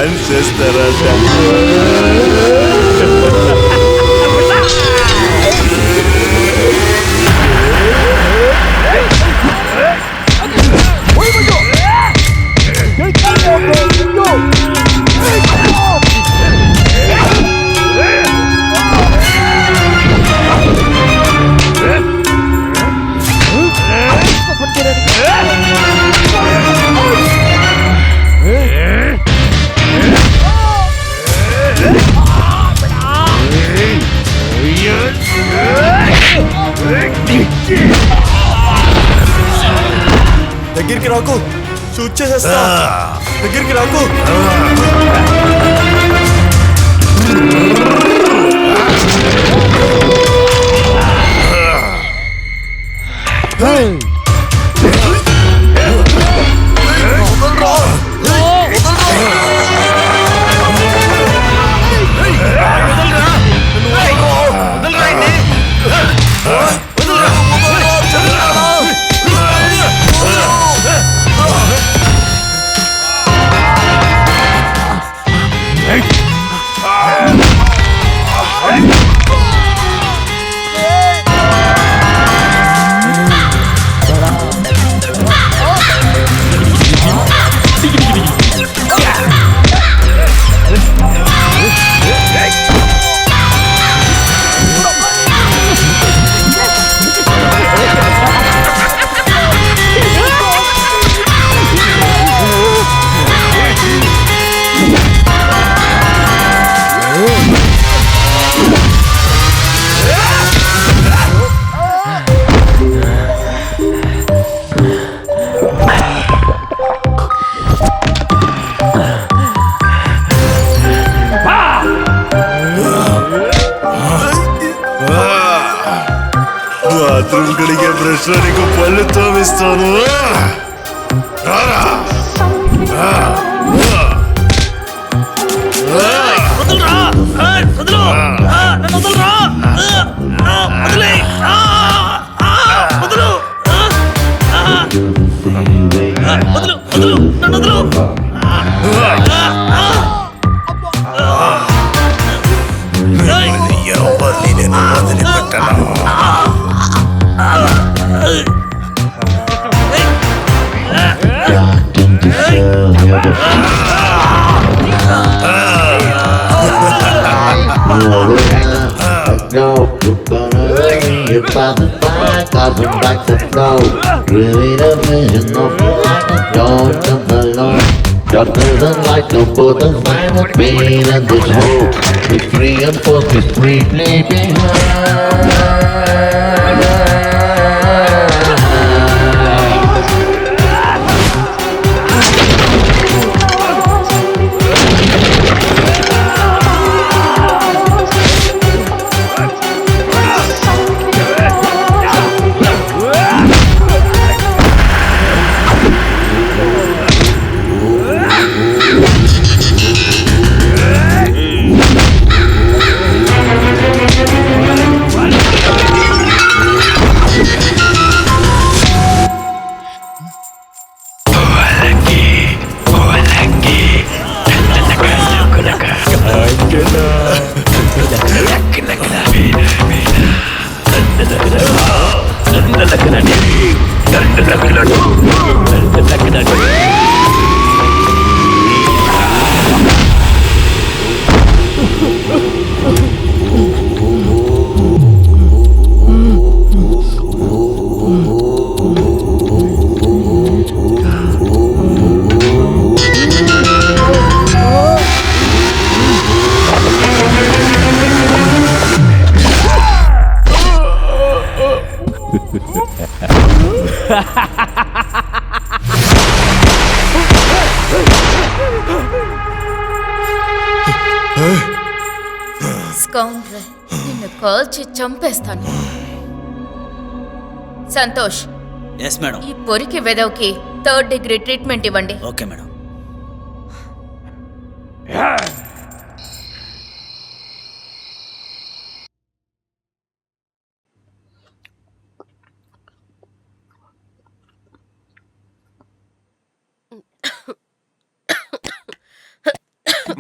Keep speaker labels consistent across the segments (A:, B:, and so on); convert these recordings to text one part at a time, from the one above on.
A: Dance చేస్తారట.
B: దగ్గరికి రాకు, షూట్ చేసేస్తా. దగ్గరికి రాకు. బాత్రూమ్ కడిగే బ్రష్ నీకు పళ్ళు తోమిస్తాను.
C: Doesn't like no borders, mine would be in this hole. With 3 and 4, with 3 play behind.
D: Scoundrel, నిన్ను కాల్చి చంపేస్తాను. Santosh,
E: yes madam.
D: ఈ పొరికి వెదవ్కి 3rd డిగ్రీ ట్రీట్మెంట్ ఇవ్వండి.
E: Okay madam.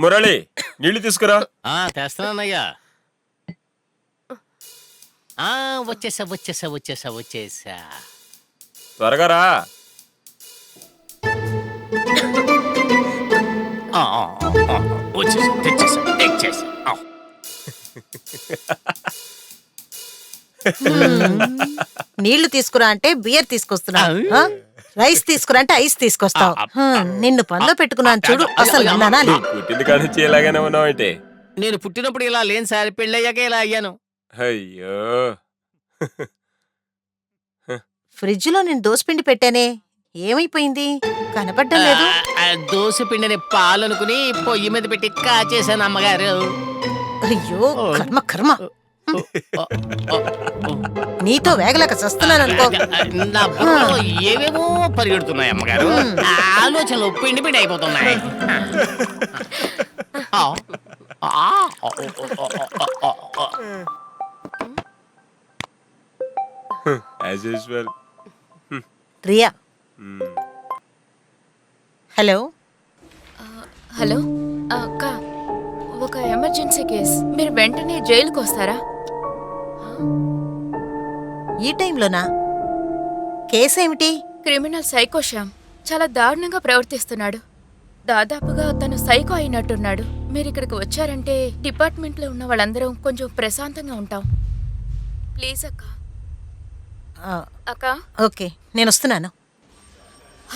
B: మురళి నీళ్లు తీసుకురా.
A: తెస్తున్నానయ్యా. వచ్చేసా.
B: త్వరగా రా.
A: తెచ్చేసా.
E: నీళ్లు తీసుకురా అంటే బియర్ తీసుకొస్తున్నా, రైస్ తీసుకురా అంటే ఐస్ తీసుకొస్తావు. నిన్ను పనిలో పెట్టుకున్నాను చూడు, అసలు నన్ను అనాలి.
B: పుట్టింది కానీ ఇలాగానే ఉన్నావు అంటే.
A: నేను పుట్టినప్పుడు ఇలా లేను సార్, పెళ్ళయ్యాక ఇలా అయ్యాను.
B: అయ్యో,
E: ఫ్రిడ్జ్ లో నేను దోసపిండి పెట్టానే, ఏమైపోయింది? కనపడ్డం లేదు.
A: దోశ పిండిని పాలనుకుని పొయ్యి మీద పెట్టి కాచేశాను అమ్మగారు.
E: అయ్యో కర్మ కర్మ, నీతో వేగలేక చస్తున్నాను అనుకో.
A: నా బుర్రలో ఏవేమో పరిగెడుతున్నాయి అమ్మగారు, ఆలోచనలు పిండి అయిపోతున్నాయి.
B: As usual.
E: Riya, hello.
D: Hello అక్క, ఒక ఎమర్జెన్సీ కేస్, మీరు వెంటనే జైలుకి వస్తారా?
E: ఈ టైంలోనా? కేసేమిటి?
D: క్రిమినల్ సైకో శ్యామ్ చాలా దారుణంగా ప్రవర్తిస్తున్నాడు. దాదాపుగా తను సైకో అయినట్టున్నాడు. మీరు ఇక్కడికి వచ్చారంటే డిపార్ట్మెంట్లో ఉన్న వాళ్ళందరం కొంచెం ప్రశాంతంగా ఉంటాం. ప్లీజ్ అక్క. అక్క
E: ఓకే, నేను వస్తున్నాను.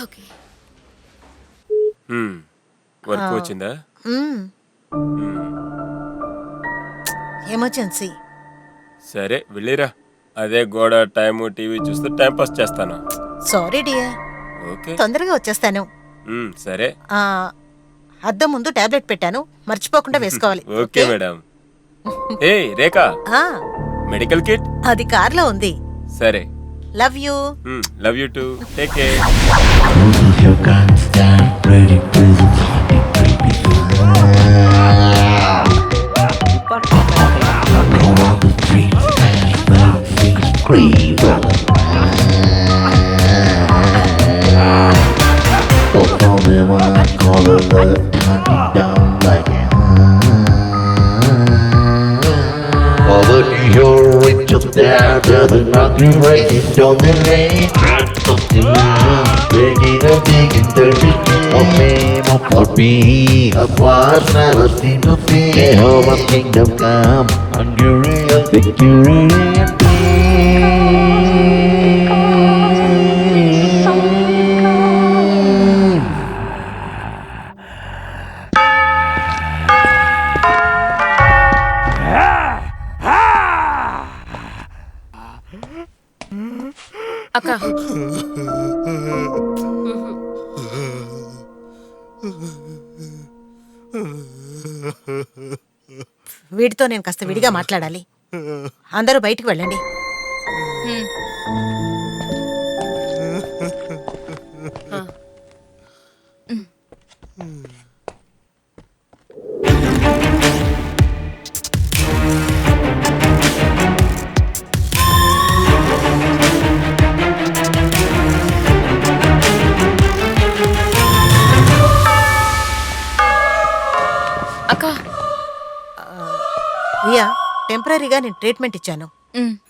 D: ఓకే.
B: వర్క్ వచ్చిందా?
E: ఎమర్జెన్సీ.
B: సరే వెళ్ళిరా. అదే గోడ టైము టీవీ చూస్తూ టైం పాస్ చేస్తాను.
E: Sorry dear.
B: ఓకే,
E: తొందరగా వచ్చేస్తాను.
B: సరే.
E: అద్దం ముందు టాబ్లెట్ పెట్టాను, మర్చిపోకుండా వేసుకోవాలి.
B: Okay madam. ఏ రేఖా, మెడికల్ కిట్
E: అది కార్లో ఉంది.
B: సరే.
E: Love you.
B: Love you too. Take care.
C: Put your guns down, ready for the party, baby. Go on the street and let me scream. Don't tell me what I call it, let it turn me down like over to your reach up there, doesn't knock you right, it don't delay. Breaking a big and dirty for me, a was never seen to be. Home of kingdom come, Hungary of victory and
D: అక్క,
E: వీడితో నేను కాస్త విడిగా మాట్లాడాలి. అందరూ బయటికి వెళ్ళండి.
D: అక్క,
E: రియా, టెంపరీగా నేను ట్రీట్మెంట్ ఇచ్చాను.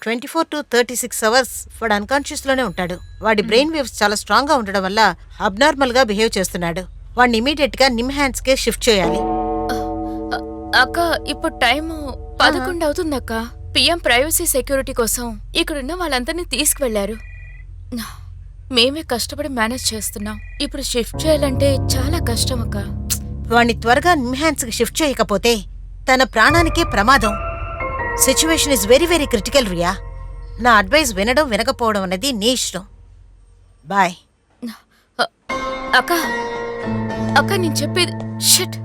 E: 24 to 36 అవర్స్ వాడు అన్కాన్షియస్ లోనే ఉంటాడు. వాడి బ్రెయిన్ వేవ్స్ చాలా స్ట్రాంగ్ గా ఉండడం వల్ల అబ్నార్మల్ గా బిహేవ్ చేస్తున్నాడు. వాడిని ఇమీడియట్ గా నిమ్హాన్స్ కే షిఫ్ట్ చేయాలి.
D: అక్క ఇప్పుడు టైము 11 అవుతుంది అక్క. పిఎం ప్రైవసీ సెక్యూరిటీ కోసం ఇక్కడున్న వాళ్ళందరినీ తీసుకువెళ్లారు. మేమే కష్టపడి మేనేజ్ చేస్తున్నాం. ఇప్పుడు షిఫ్ట్ చేయాలంటే చాలా కష్టం అక్క.
E: వాణ్ణి త్వరగా నిమ్హాన్స్ కి షిఫ్ట్ చేయకపోతే తన ప్రాణానికే ప్రమాదం. Situation is very very critical Riya. నా అడ్వైస్ వినడం వినకపోవడం అనేది నీ ఇష్టం. బాయ్.
D: అక్క, అక్క నేను చెప్పేది షిట్.